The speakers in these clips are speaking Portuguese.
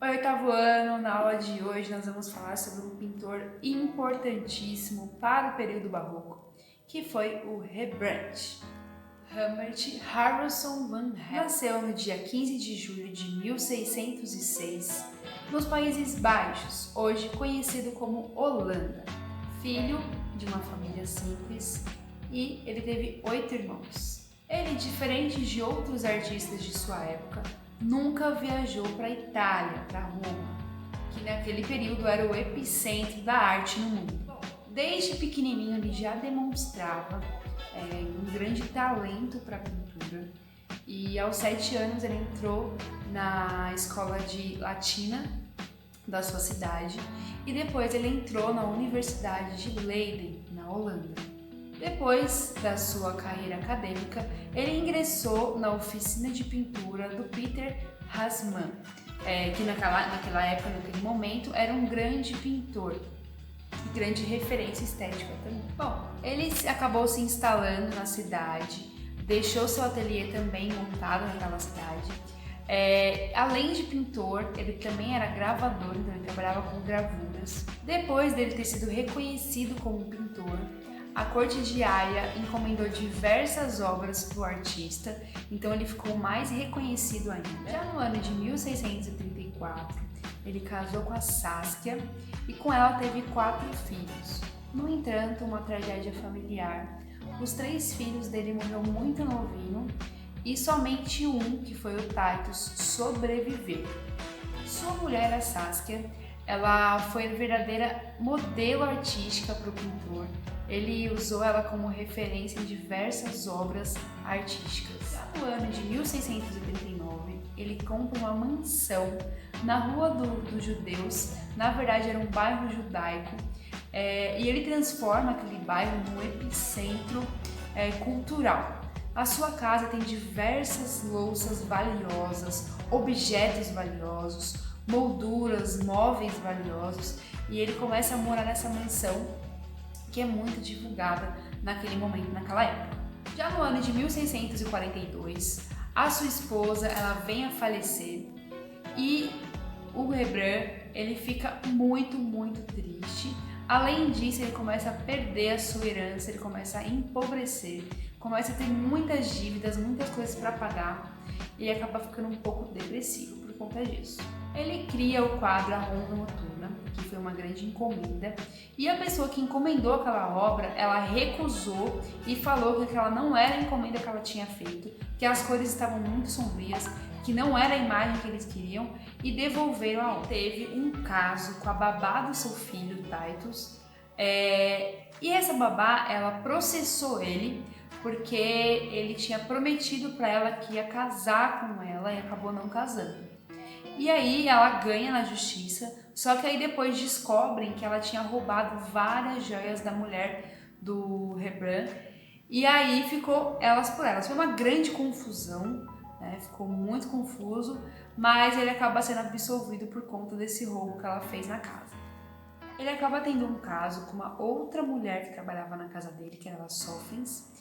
Oi, oitavo ano, na aula de hoje nós vamos falar sobre um pintor importantíssimo para o período barroco, que foi o Rembrandt. Humbert Harrison van Helmont nasceu no dia 15 de julho de 1606, nos Países Baixos, hoje conhecido como Holanda. Filho de uma família simples e ele teve 8 irmãos. Ele, diferente de outros artistas de sua época, nunca viajou para a Itália, para Roma, que naquele período era o epicentro da arte no mundo. Desde pequenininho ele já demonstrava um grande talento para a pintura e aos 7 anos ele entrou na escola de latina da sua cidade e depois ele entrou na Universidade de Leiden, na Holanda. Depois da sua carreira acadêmica, ele ingressou na oficina de pintura do Peter Hassmann, que naquela época, naquele momento, era um grande pintor e grande referência estética também. Bom, ele acabou se instalando na cidade, deixou seu ateliê também montado naquela cidade. Além de pintor, ele também era gravador, então ele trabalhava com gravuras. Depois dele ter sido reconhecido como pintor, a corte diária encomendou diversas obras para o artista, então ele ficou mais reconhecido ainda. Já no ano de 1634, ele casou com a Saskia e com ela teve 4 filhos. No entanto, uma tragédia familiar. Os 3 filhos dele morreram muito novinho e somente um, que foi o Titus, sobreviveu. Sua mulher, a Saskia, ela foi a verdadeira modelo artística para o pintor. Ele usou ela como referência em diversas obras artísticas. No ano de 1639, ele compra uma mansão na Rua dos Judeus, na verdade era um bairro judaico, e ele transforma aquele bairro num epicentro cultural. A sua casa tem diversas louças valiosas, objetos valiosos, molduras, móveis valiosos, e ele começa a morar nessa mansão que é muito divulgada naquele momento, naquela época. Já no ano de 1642, a sua esposa ela vem a falecer e o Rembrandt ele fica muito triste. Além disso, ele começa a perder a sua herança, ele começa a empobrecer, começa a ter muitas dívidas, muitas coisas para pagar e acaba ficando um pouco depressivo por conta disso. Ele cria o quadro A Ronda Noturna, que foi uma grande encomenda, e a pessoa que encomendou aquela obra, ela recusou e falou que aquela não era a encomenda que ela tinha feito, que as cores estavam muito sombrias, que não era a imagem que eles queriam e devolveram a obra. Teve um caso com a babá do seu filho, Titus, e essa babá, ela processou ele porque ele tinha prometido para ela que ia casar com ela e acabou não casando. E aí ela ganha na justiça, só que aí depois descobrem que ela tinha roubado várias joias da mulher do Rembrandt e aí ficou elas por elas. Foi uma grande confusão, né? Ficou muito confuso, mas ele acaba sendo absolvido por conta desse roubo que ela fez na casa. Ele acaba tendo um caso com uma outra mulher que trabalhava na casa dele, que era a Sofrens,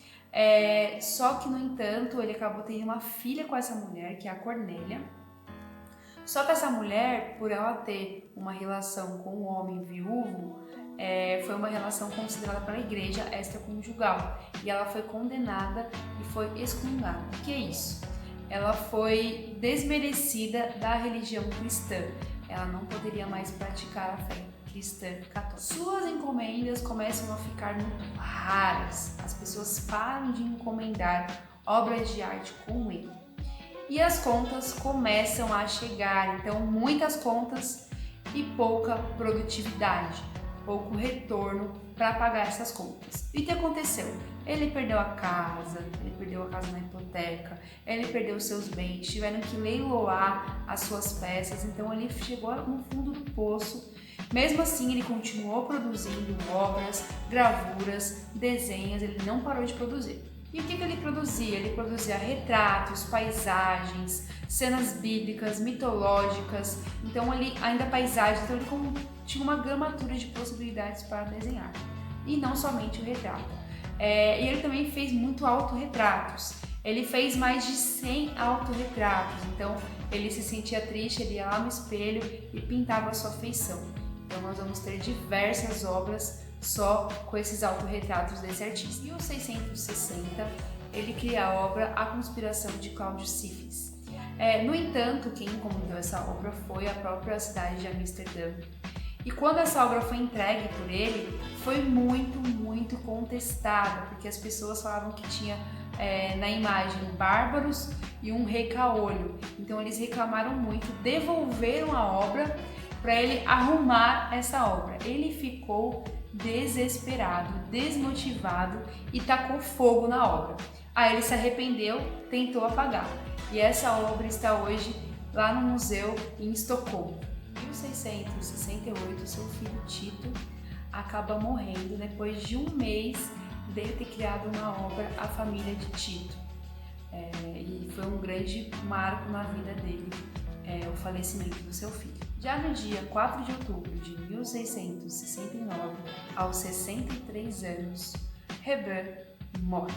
só que no entanto ele acabou tendo uma filha com essa mulher, que é a Cornélia. Só que essa mulher, por ela ter uma relação com um homem viúvo, foi uma relação considerada pela igreja extraconjugal. E ela foi condenada e foi excomungada. O que é isso? Ela foi desmerecida da religião cristã. Ela não poderia mais praticar a fé cristã católica. Suas encomendas começam a ficar muito raras. As pessoas param de encomendar obras de arte com ele. E as contas começam a chegar, então muitas contas e pouca produtividade, pouco retorno para pagar essas contas. E o que aconteceu? Ele perdeu a casa na hipoteca, ele perdeu seus bens, tiveram que leiloar as suas peças, então ele chegou no fundo do poço. Mesmo assim, ele continuou produzindo obras, gravuras, desenhos, ele não parou de produzir. E o que ele produzia? Ele produzia retratos, paisagens, cenas bíblicas, mitológicas, então ainda paisagens, então ele tinha uma gramatura de possibilidades para desenhar. E não somente o retrato. E ele também fez muito autorretratos. Ele fez mais de 100 autorretratos, então ele se sentia triste, ele ia lá no espelho e pintava a sua feição. Então nós vamos ter diversas obras só com esses autorretratos desse artista. Em 1660, ele cria a obra A Conspiração de Cláudio Cifres. No entanto, quem encomendou essa obra foi a própria cidade de Amsterdã. E quando essa obra foi entregue por ele, foi muito contestada, porque as pessoas falavam que tinha na imagem bárbaros e um rei caolho. Então eles reclamaram muito, devolveram a obra para ele arrumar essa obra. Ele ficou desesperado, desmotivado e tacou fogo na obra. Aí ele se arrependeu, tentou apagar. E essa obra está hoje lá no museu em Estocolmo. Em 1668, seu filho Tito acaba morrendo depois de um mês dele ter criado uma obra, A Família de Tito. E foi um grande marco na vida dele, o falecimento do seu filho. Já no dia 4 de outubro de 1669, aos 63 anos, Rembrandt morre.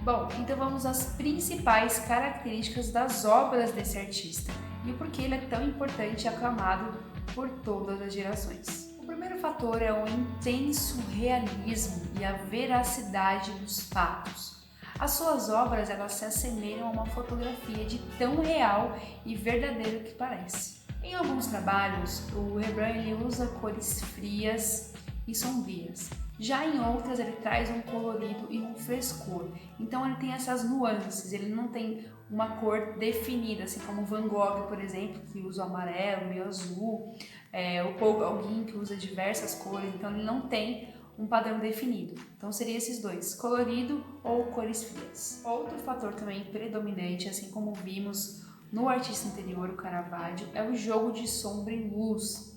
Bom, então vamos às principais características das obras desse artista e o porquê ele é tão importante e aclamado por todas as gerações. O primeiro fator é o intenso realismo e a veracidade dos fatos. As suas obras elas se assemelham a uma fotografia de tão real e verdadeiro que parece. Em alguns trabalhos, o Rembrandt ele usa cores frias e sombrias. Já em outras, ele traz um colorido e um frescor. Então, ele tem essas nuances, ele não tem uma cor definida, assim como Van Gogh, por exemplo, que usa o amarelo e o azul, o Paul Gauguin, que usa diversas cores, então ele não tem um padrão definido. Então, seria esses dois, colorido ou cores frias. Outro fator também predominante, assim como vimos no artista anterior, o Caravaggio, é o jogo de sombra e luz.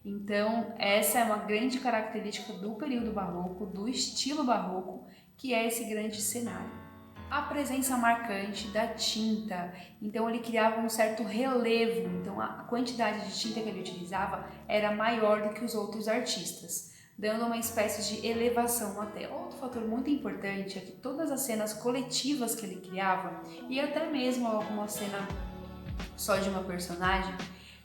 Então, essa é uma grande característica do período barroco, do estilo barroco, que é esse grande cenário. A presença marcante da tinta, então ele criava um certo relevo, então a quantidade de tinta que ele utilizava era maior do que os outros artistas, dando uma espécie de elevação na tela. Outro fator muito importante é que todas as cenas coletivas que ele criava, e até mesmo alguma cena só de uma personagem,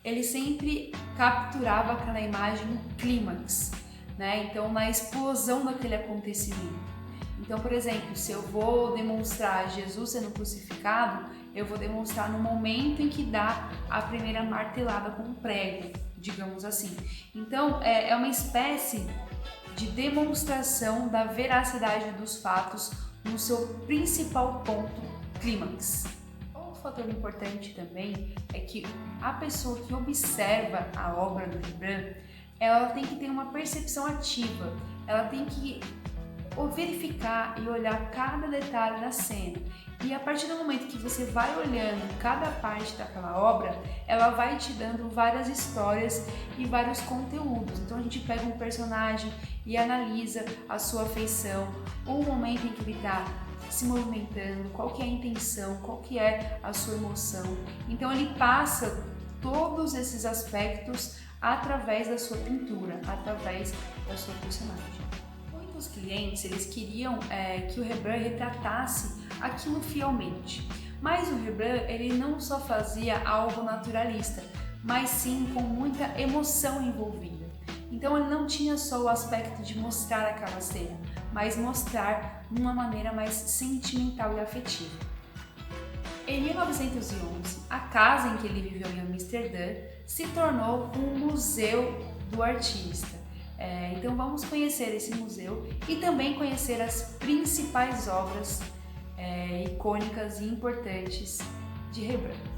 ele sempre capturava aquela imagem no clímax, né? Então, na explosão daquele acontecimento. Então, por exemplo, se eu vou demonstrar Jesus sendo crucificado, eu vou demonstrar no momento em que dá a primeira martelada com um prego, digamos assim. Então, é uma espécie de demonstração da veracidade dos fatos no seu principal ponto, clímax. Fator importante também é que a pessoa que observa a obra do Rembrandt, ela tem que ter uma percepção ativa, ela tem que verificar e olhar cada detalhe da cena. E a partir do momento que você vai olhando cada parte daquela obra, ela vai te dando várias histórias e vários conteúdos. Então a gente pega um personagem e analisa a sua feição, o momento em que ele está se movimentando, qual que é a intenção, qual que é a sua emoção. Então ele passa todos esses aspectos através da sua pintura, através da sua personagem. Muitos clientes eles queriam que o Rembrandt retratasse aquilo fielmente, mas o Rembrandt ele não só fazia algo naturalista, mas sim com muita emoção envolvida. Então ele não tinha só o aspecto de mostrar aquela cena, mas mostrar de uma maneira mais sentimental e afetiva. Em 1911, a casa em que ele viveu em Amsterdã se tornou um museu do artista. Então vamos conhecer esse museu e também conhecer as principais obras icônicas e importantes de Rembrandt.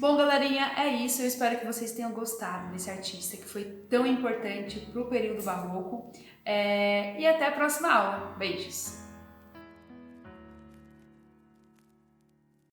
Bom, galerinha, é isso. Eu espero que vocês tenham gostado desse artista que foi tão importante para o período barroco. E até a próxima aula. Beijos!